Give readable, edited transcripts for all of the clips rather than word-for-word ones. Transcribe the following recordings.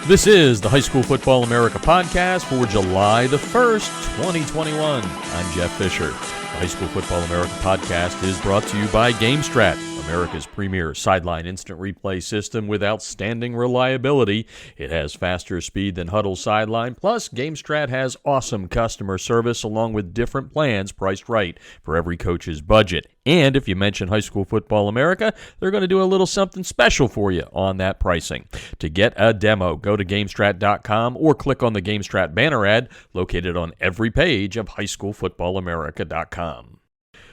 This is the High School Football America podcast for July the 1st, 2021. I'm Jeff Fisher. The High School Football America podcast is brought to you by GameStrat, America's premier sideline instant replay system with outstanding reliability. It has faster speed than Huddle Sideline. Plus, GameStrat has awesome customer service along with different plans priced right for every coach's budget. And if you mention High School Football America, they're going to do a little something special for you on that pricing. To get a demo, go to GameStrat.com or click on the GameStrat banner ad located on every page of HighSchoolFootballAmerica.com.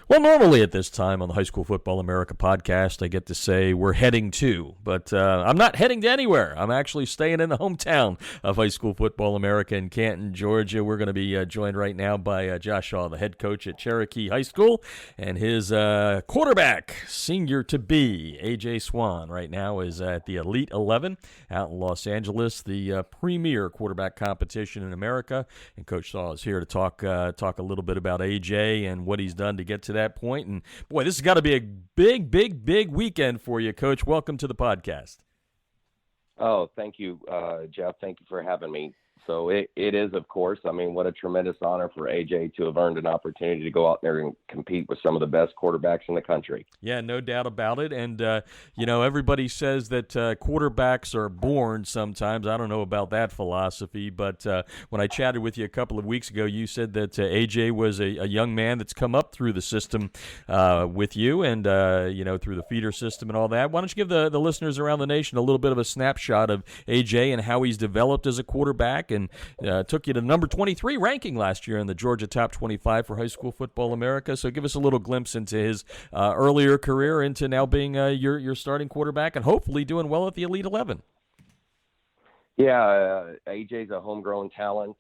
Well, normally at this time on the High School Football America podcast, I get to say we're heading to, but I'm not heading to anywhere. I'm actually staying in the hometown of High School Football America in Canton, Georgia. We're going to be joined right now by Josh Shaw, the head coach at Cherokee High School, and his quarterback, senior-to-be, AJ Swann, right now is at the Elite 11 out in Los Angeles, the premier quarterback competition in America. And Coach Shaw is here to talk a little bit about AJ and what he's done to get to that point. And boy, this has got to be a big weekend for you, Coach. Welcome to the podcast. Oh, thank you, Jeff. Thank you for having me. So it is, of course. I mean, what a tremendous honor for AJ to have earned an opportunity to go out there and compete with some of the best quarterbacks in the country. Yeah, no doubt about it. And, everybody says that quarterbacks are born sometimes. I don't know about that philosophy, but when I chatted with you a couple of weeks ago, you said that AJ was a young man that's come up through the system with you and, through the feeder system and all that. Why don't you give the listeners around the nation a little bit of a snapshot of AJ and how he's developed as a quarterback, and took you to number 23 ranking last year in the Georgia Top 25 for High School Football America. So give us a little glimpse into his earlier career into now being your starting quarterback and hopefully doing well at the Elite 11. Yeah, AJ's a homegrown talent.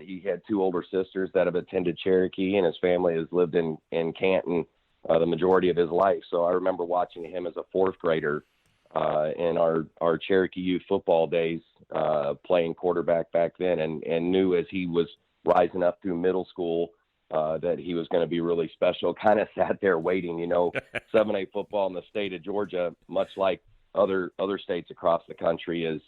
He had two older sisters that have attended Cherokee, and his family has lived in Canton the majority of his life. So I remember watching him as a fourth grader in our Cherokee youth football days, playing quarterback back then, and knew as he was rising up through middle school that he was going to be really special. Kind of sat there waiting, 7A football in the state of Georgia, much like other states across the country, is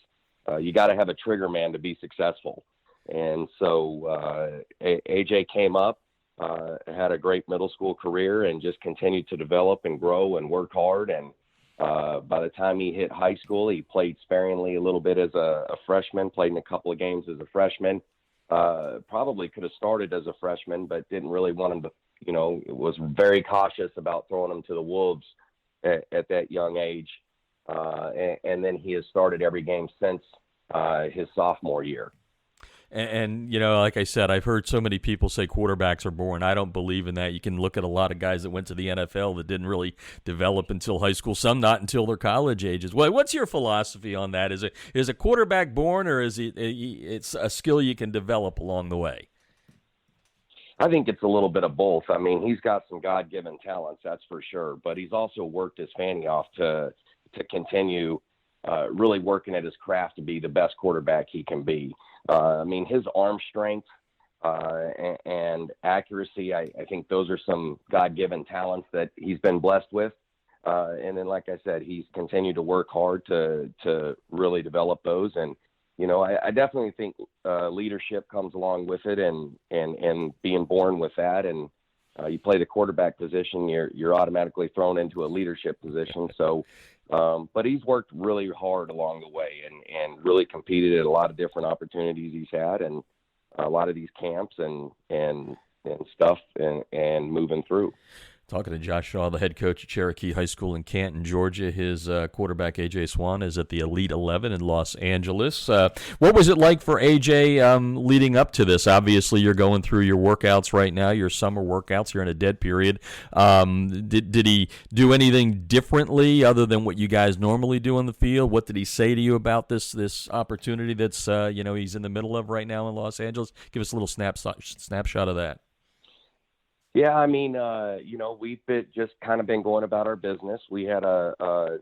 you got to have a trigger man to be successful. And so AJ came up, had a great middle school career, and just continued to develop and grow and work hard. And by the time he hit high school, he played sparingly a little bit as a freshman, played in a couple of games as a freshman. Probably could have started as a freshman, but didn't really want him to, was very cautious about throwing him to the wolves at that young age. And then he has started every game since his sophomore year. And, like I said, I've heard so many people say quarterbacks are born. I don't believe in that. You can look at a lot of guys that went to the NFL that didn't really develop until high school, some not until their college ages. What's your philosophy on that? Is a quarterback born, or is it's a skill you can develop along the way? I think it's a little bit of both. I mean, he's got some God-given talents, that's for sure, but he's also worked his fanny off to continue really working at his craft to be the best quarterback he can be. His arm strength and accuracy, I think those are some God-given talents that he's been blessed with. And then, like I said, he's continued to work hard to really develop those. And, I definitely think leadership comes along with it and being born with that. And you play the quarterback position, you're automatically thrown into a leadership position. So, but he's worked really hard along the way and really competed at a lot of different opportunities he's had, and a lot of these camps and stuff and moving through. Talking to Josh Shaw, the head coach at Cherokee High School in Canton, Georgia. His quarterback, AJ Swann, is at the Elite 11 in Los Angeles. What was it like for AJ leading up to this? Obviously, you're going through your workouts right now, your summer workouts. You're in a dead period. Did he do anything differently other than what you guys normally do on the field? What did he say to you about this opportunity that's he's in the middle of right now in Los Angeles? Give us a little snapshot of that. Yeah, we've just kind of been going about our business. We had a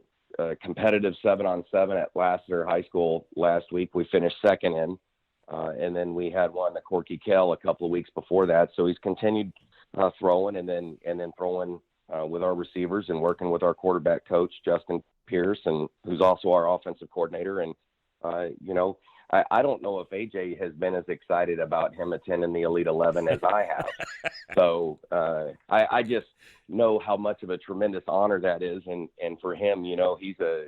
competitive 7-on-7 at Lassiter High School last week. We finished second in, and then we had one at Corky Kell a couple of weeks before that. So he's continued throwing and then throwing with our receivers and working with our quarterback coach, Justin Pierce, and who's also our offensive coordinator. And I don't know if AJ has been as excited about him attending the Elite 11 as I have. So I just know how much of a tremendous honor that is. And for him, he's a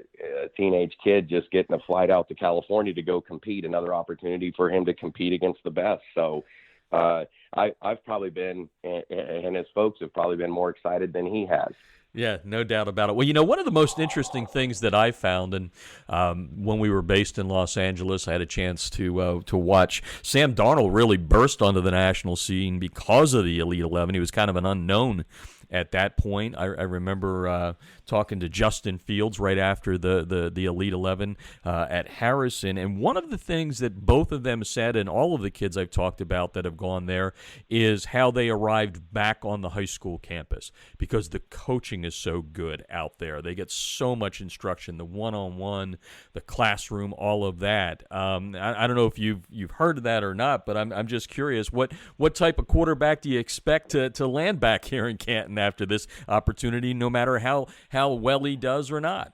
teenage kid just getting a flight out to California to go compete, another opportunity for him to compete against the best. So I've probably been, and his folks have probably been more excited than he has. Yeah, no doubt about it. Well, one of the most interesting things that I found, and when we were based in Los Angeles, I had a chance to watch Sam Darnold really burst onto the national scene because of the Elite 11. He was kind of an unknown at that point. I remember talking to Justin Fields right after the Elite 11 at Harrison, and one of the things that both of them said, and all of the kids I've talked about that have gone there, is how they arrived back on the high school campus because the coaching is so good out there. They get so much instruction, the one-on-one, the classroom, all of that. I don't know if you've heard of that or not, but I'm just curious, what type of quarterback do you expect to land back here in Canton after this opportunity, no matter how well he does or not?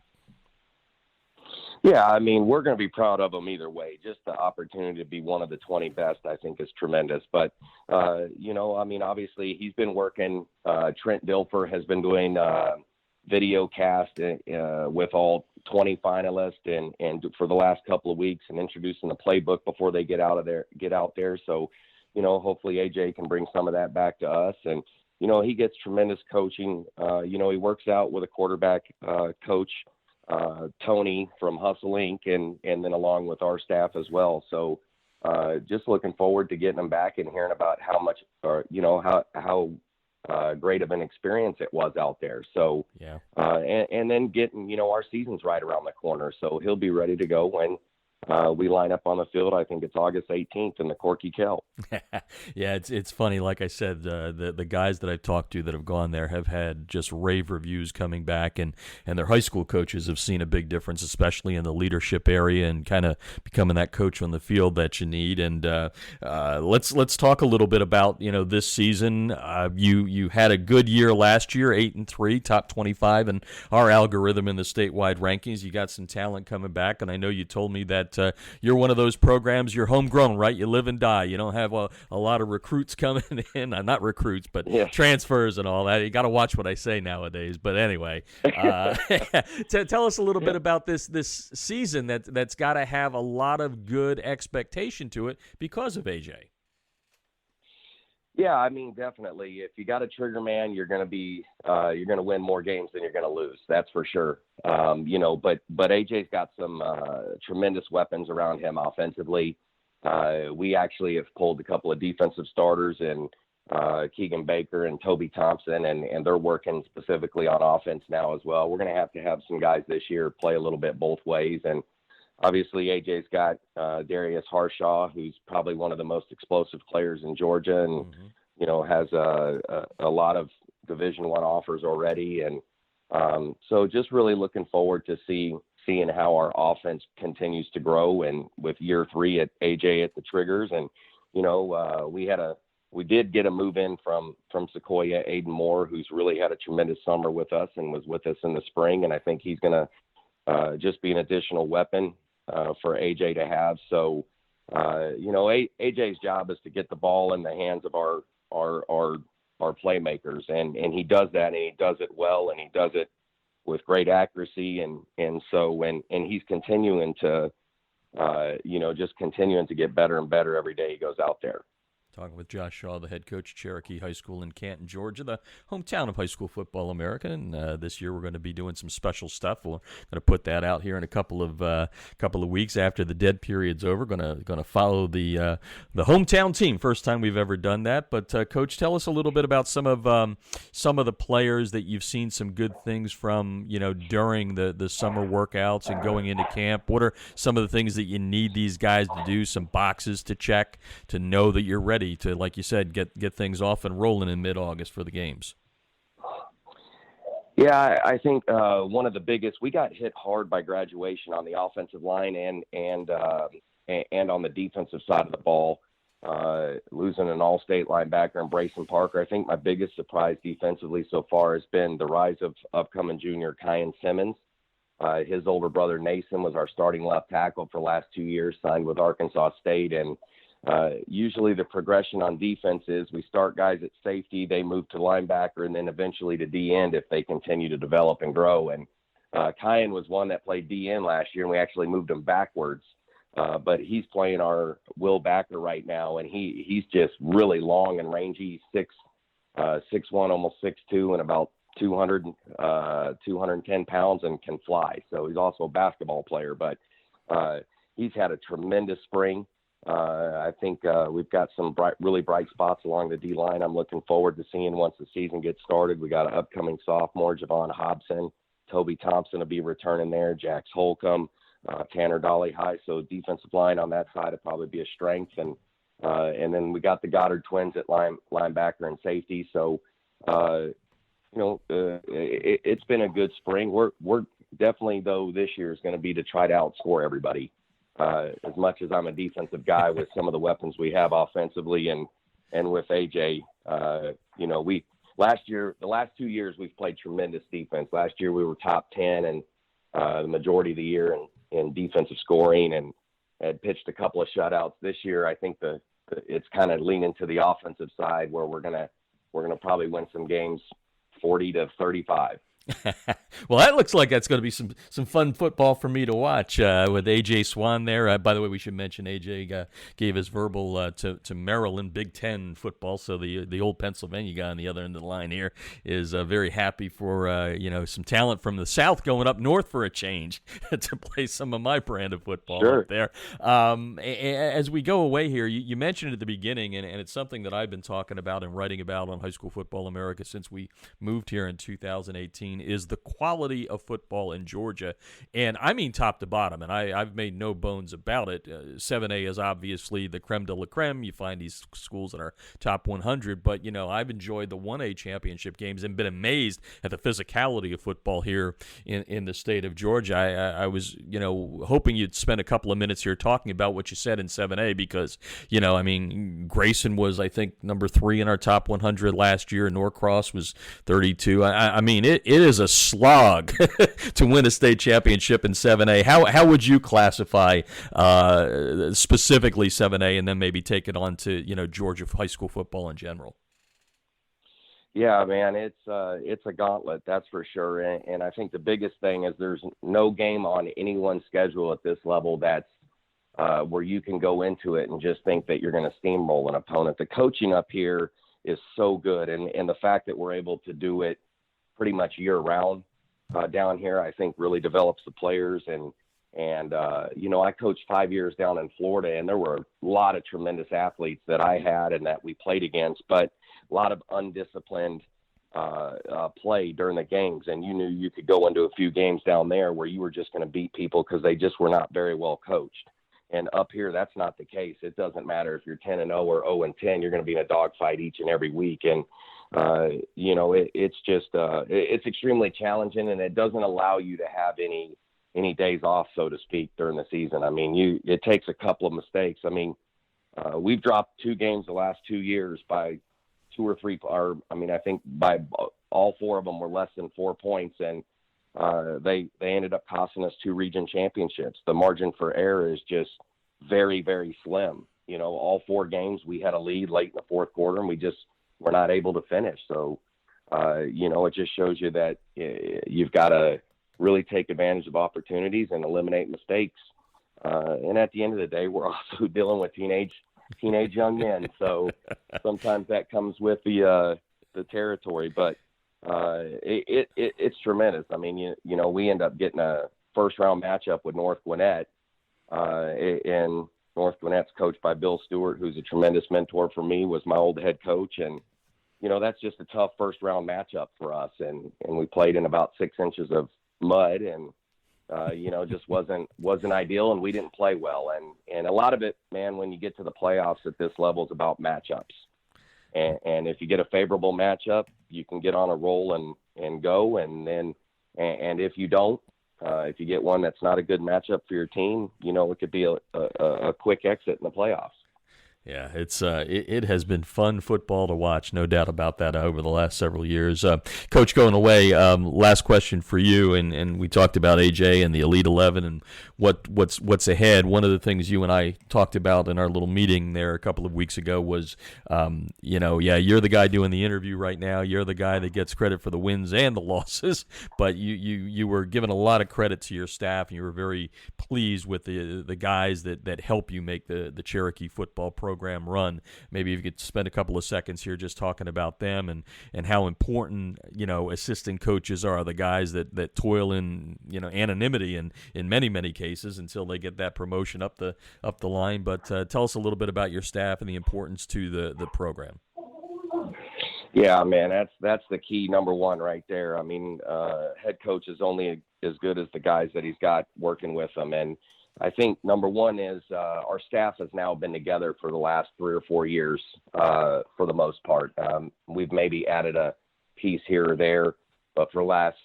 Yeah, I mean, we're going to be proud of him either way. Just the opportunity to be one of the 20 best, I think, is tremendous. But, obviously he's been working. Trent Dilfer has been doing video cast with all 20 finalists and for the last couple of weeks and introducing the playbook before they get out there. So, hopefully AJ can bring some of that back to us. And, he gets tremendous coaching. He works out with a quarterback coach, Tony from Hustle Inc., and then along with our staff as well. So just looking forward to getting him back and hearing about how much, how great of an experience it was out there. So, yeah. And then getting, our season's right around the corner. So he'll be ready to go when we line up on the field. I think it's August 18th in the Corky Kell. Yeah, it's funny. Like I said, the guys that I've talked to that have gone there have had just rave reviews coming back, and their high school coaches have seen a big difference, especially in the leadership area and kind of becoming that coach on the field that you need. And let's talk a little bit about this season. You had a good year last year, 8-3, top 25 in our algorithm in the statewide rankings. You got some talent coming back, and I know you told me that you're one of those programs. You're homegrown, right? You live and die. You don't have a lot of recruits coming in. Not recruits, but transfers and all that. You got to watch what I say nowadays. But anyway, tell us a little bit about this season that's got to have a lot of good expectation to it because of AJ. Yeah, I mean, definitely. If you got a trigger man, you're going to win more games than you're going to lose. That's for sure. But AJ's got some tremendous weapons around him offensively. We actually have pulled a couple of defensive starters in Keegan Baker and Toby Thompson, and they're working specifically on offense now as well. We're going to have some guys this year play a little bit both ways. And obviously AJ's got Darius Harshaw, who's probably one of the most explosive players in Georgia, and has a lot of Division I offers already. And so just really looking forward to seeing how our offense continues to grow, and with year 3 at AJ at the triggers. And we did get a move in from Sequoia, Aiden Moore, who's really had a tremendous summer with us and was with us in the spring, and I think he's going to just be an additional weapon for AJ to have. So AJ's job is to get the ball in the hands of our playmakers, and he does that, and he does it well, and he does it with great accuracy, and he's continuing to just continuing to get better and better every day he goes out there. Talking with Josh Shaw, the head coach of Cherokee High School in Canton, Georgia, the hometown of High School Football America. And this year we're going to be doing some special stuff. We're going to put that out here in a couple of weeks after the dead period's over. Going to follow the hometown team. First time we've ever done that. But Coach, tell us a little bit about some of the players that you've seen some good things from. During the summer workouts and going into camp. What are some of the things that you need these guys to do? Some boxes to check to know that you're ready to, like you said, get things off and rolling in mid-August for the games. Yeah, I think one of the biggest, we got hit hard by graduation on the offensive line and on the defensive side of the ball, losing an all-state linebacker in Brayson Parker. I think my biggest surprise defensively so far has been the rise of upcoming junior Kyan Simmons. His older brother, Nason, was our starting left tackle for the last 2 years, signed with Arkansas State. And usually the progression on defense is we start guys at safety, they move to linebacker, and then eventually to D-end if they continue to develop and grow. And Kyan was one that played D-end last year, and we actually moved him backwards. But he's playing our will backer right now, and he's just really long and rangy. He's 6'1", almost 6'2", and about 210 pounds and can fly. So he's also a basketball player, but he's had a tremendous spring. I think we've got some really bright spots along the D-line I'm looking forward to seeing once the season gets started. We got an upcoming sophomore, Javon Hobson. Toby Thompson will be returning there, Jax Holcomb, Tanner Dolly High. So defensive line on that side will probably be a strength. And then we got the Goddard twins at linebacker and safety. So, it's been a good spring. We're definitely, though, this year is going to be to try to outscore everybody. As much as I'm a defensive guy with some of the weapons we have offensively and with AJ, the last 2 years we've played tremendous defense. Last year we were top 10 and the majority of the year in defensive scoring and had pitched a couple of shutouts. This year I think it's kind of leaning to the offensive side where we're gonna probably win some games 40-35. Well, that looks like that's going to be some fun football for me to watch with AJ Swann there. By the way, we should mention AJ gave his verbal to Maryland Big Ten football, so the old Pennsylvania guy on the other end of the line here is very happy for some talent from the South going up north for a change to play some of my brand of football up there. As we go away here, you mentioned at the beginning, and it's something that I've been talking about and writing about on High School Football America since we moved here in 2018, is the quality of football in Georgia. And I mean top to bottom, and I've made no bones about it. 7A is obviously the creme de la creme. You find these schools that are top 100, but, I've enjoyed the 1A championship games and been amazed at the physicality of football here in the state of Georgia. I was, hoping you'd spend a couple of minutes here talking about what you said in 7A because, Grayson was, I think, number 3 in our top 100 last year. Norcross was 32. It is a slog to win a state championship in 7A. How would you classify specifically 7A and then maybe take it on to, Georgia high school football in general? Yeah, man, it's a gauntlet, that's for sure. And I think the biggest thing is there's no game on anyone's schedule at this level that's where you can go into it and just think that you're going to steamroll an opponent. The coaching up here is so good, and the fact that we're able to do it pretty much year round down here, I think really develops the players. And I coached 5 years down in Florida, and there were a lot of tremendous athletes that I had and that we played against, but a lot of undisciplined play during the games. And you knew you could go into a few games down there where you were just going to beat people because they just were not very well coached. And up here, that's not the case. It doesn't matter if you're 10-0 or 0-10, you're going to be in a dogfight each and every week. And it's extremely challenging, and it doesn't allow you to have any days off, so to speak, during the season. It takes a couple of mistakes. We've dropped 2 games the last 2 years by 2 or 3, I think by all 4 of them were less than 4 points, and they ended up costing us 2 region championships. The margin for error is just very, very slim. All 4 games we had a lead late in the fourth quarter, and we just were not able to finish. So, it just shows you that you've got to really take advantage of opportunities and eliminate mistakes. And at the end of the day, we're also dealing with teenage young men. So sometimes that comes with the territory, but it's tremendous. We end up getting a first round matchup with North Gwinnett, and North Gwinnett's coached by Bill Stewart, who's a tremendous mentor for me, was my old head coach. And, that's just a tough first round matchup for us. And we played in about 6 inches of mud, and, just wasn't ideal, and we didn't play well. And a lot of it, man, when you get to the playoffs at this level, is about matchups. And if you get a favorable matchup, you can get on a roll and go. And if you don't, if you get one that's not a good matchup for your team, it could be a quick exit in the playoffs. Yeah, it has been fun football to watch, no doubt about that, over the last several years. Coach, going away, last question for you, and we talked about AJ and the Elite 11 and what's ahead. One of the things you and I talked about in our little meeting there a couple of weeks ago was, you're the guy doing the interview right now. You're the guy that gets credit for the wins and the losses, but you were giving a lot of credit to your staff, and you were very pleased with the guys that help you make the Cherokee football program run. Maybe if you could spend a couple of seconds here just talking about them and how important, assistant coaches are, the guys that toil in, anonymity and in many cases until they get that promotion up the line. But tell us a little bit about your staff and the importance to the program. Yeah, man, that's the key, number one right there. I mean, head coach is only as good as the guys that he's got working with him. And I think number one is our staff has now been together for the last 3 or 4 years for the most part. We've maybe added a piece here or there, but for the last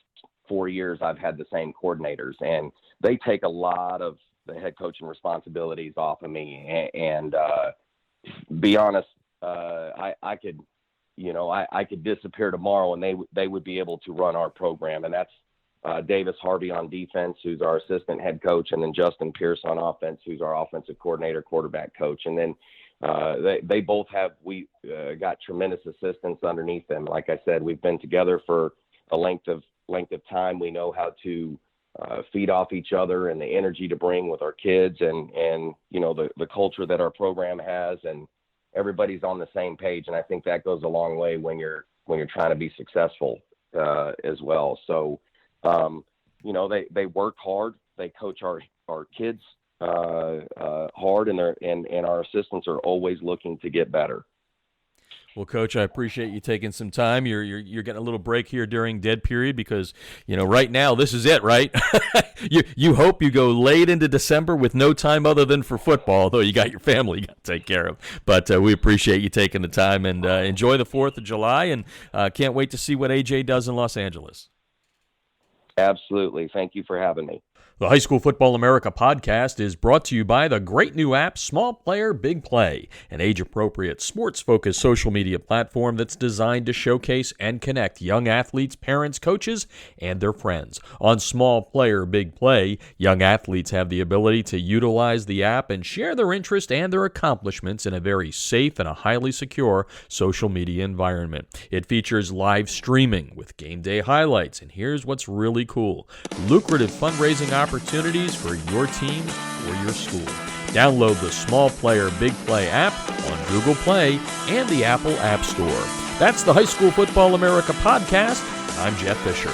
4 years, I've had the same coordinators, and they take a lot of the head coaching responsibilities off of me. And be honest, I could disappear tomorrow, and they would be able to run our program, and that's Davis Harvey on defense, who's our assistant head coach, and then Justin Pierce on offense, who's our offensive coordinator, quarterback coach. And then they both we got tremendous assistance underneath them. Like I said, we've been together for a length of time. We know how to feed off each other and the energy to bring with our kids, and the culture that our program has, and everybody's on the same page. And I think that goes a long way when you're trying to be successful as well. So they work hard. They coach our kids hard, and our assistants are always looking to get better. Well, Coach, I appreciate you taking some time. You're getting a little break here during dead period because, right now this is it, right? you hope you go late into December with no time other than for football, although you got your family you got to take care of. But we appreciate you taking the time, and enjoy the 4th of July, and can't wait to see what AJ does in Los Angeles. Absolutely. Thank you for having me. The High School Football America podcast is brought to you by the great new app Small Player Big Play, an age-appropriate, sports-focused social media platform that's designed to showcase and connect young athletes, parents, coaches, and their friends. On Small Player Big Play, young athletes have the ability to utilize the app and share their interest and their accomplishments in a very safe and a highly secure social media environment. It features live streaming with game day highlights, and here's what's really cool: lucrative fundraising opportunities for your team or your school. Download the Small Player Big Play app on Google Play and the Apple App Store. That's the High School Football America podcast. I'm Jeff Fisher.